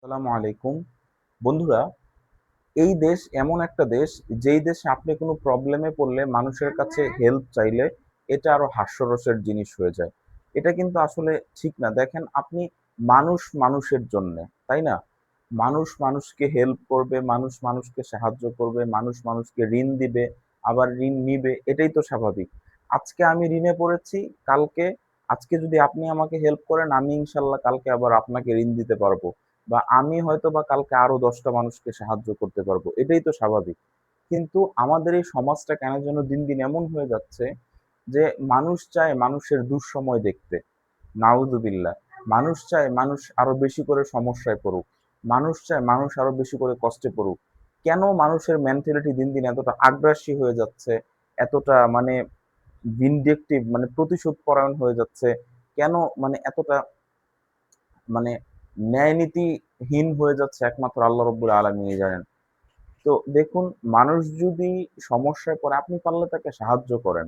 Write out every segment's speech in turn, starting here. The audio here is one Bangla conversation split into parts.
আসসালামু আলাইকুম। বন্ধুরা, এই দেশ এমন একটা দেশ, যেই দেশে আপনি কোনো প্রবলেমে পড়লে মানুষের কাছে হেল্প চাইলে এটা আরো হাস্যরসের জিনিস হয়ে যায়। এটা কিন্তু আসলে ঠিক না। দেখেন, আপনি মানুষ মানুষের জন্যে, তাই না? মানুষ মানুষকে হেল্প করবে, মানুষ মানুষকে সাহায্য করবে, মানুষ মানুষকে ঋণ দিবে, আবার ঋণ নিবে, এটাই তো স্বাভাবিক। আজকে আমি ঋণে পড়েছি, কালকে আজকে যদি আপনি আমাকে হেল্প করেন, আমি ইনশাল্লাহ কালকে আবার আপনাকে ঋণ দিতে পারবো, বা আমি হয়তো বা কালকে আরো 10টা মানুষকে সাহায্য করতে পারবো, এটাই তো স্বাভাবিক। কিন্তু আমাদের এই সমাজটা কেন যেন দিন দিন এমন হয়ে যাচ্ছে যে মানুষ চায় মানুষের দুঃসময় দেখতে। নাউজুবিল্লাহ। মানুষ চায় মানুষ আরো বেশি করে সমস্যায় পড়ুক, মানুষ চায় মানুষ আরো বেশি করে কষ্টে পড়ুক। কেন মানুষের মেন্টালিটি দিন দিন এতটা আগ্রাসী হয়ে যাচ্ছে, এতটা মানে ভিনডেক্টিভ, মানে প্রতিশোধ পরায়ণ হয়ে যাচ্ছে? কেন মানে এতটা মানে ন্যায় নীতিহীন হয়ে যাচ্ছে? একমাত্র আল্লাহ রব্বুল আলামিনই জানেন। তো দেখুন, মানুষ যদি সমস্যায় পড়ে, আপনি পারলে তাকে সাহায্য করেন।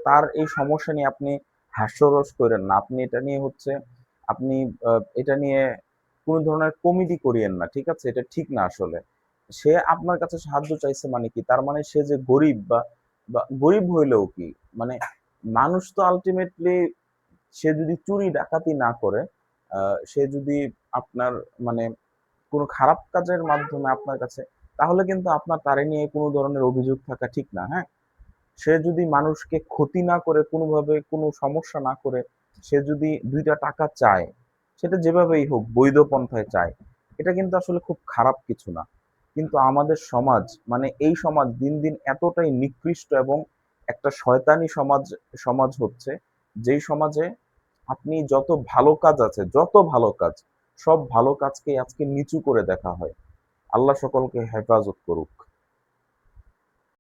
তার এই সমস্যা নিয়ে আপনি হাস্যরস করেন না। আপনি এটা নিয়ে আপনি এটা নিয়ে কোনো ধরনের কমেডি করিয়েন না। ঠিক আছে? এটা ঠিক না আসলে। সে আপনার কাছে সাহায্য চাইছে মানে কি? তার মানে সে যে গরিব, বা গরিব হইলেও কি? মানে মানুষ তো আল্টিমেটলি, সে যদি চুরি ডাকাতি না করে, সে যদি আপনার মানে কোনো খারাপ কাজের মাধ্যমে আপনার কাছে, তাহলে কিন্তু আপনার তারে নিয়ে কোনো ধরনের অভিযোগ থাকা ঠিক না, হ্যাঁ? সে যদি মানুষকে ক্ষতি না করে, কোনোভাবে কোনো সমস্যা না করে, সে যদি ২টা টাকা চায়, সেটা যেভাবেই হোক বৈধ পন্থায় চায়, এটা কিন্তু আসলে খুব খারাপ কিছু না। কিন্তু আমাদের সমাজ, মানে এই সমাজ দিন দিন এতটাই নিকৃষ্ট এবং একটা শয়তানি সমাজ সমাজ হচ্ছে, যেই সমাজে আপনি যত ভালো কাজ আছে, যত ভালো কাজ, সব ভালো কাজকে আজকে নিচু করে দেখা হয়। আল্লাহ সকলকে হেফাজত করুক।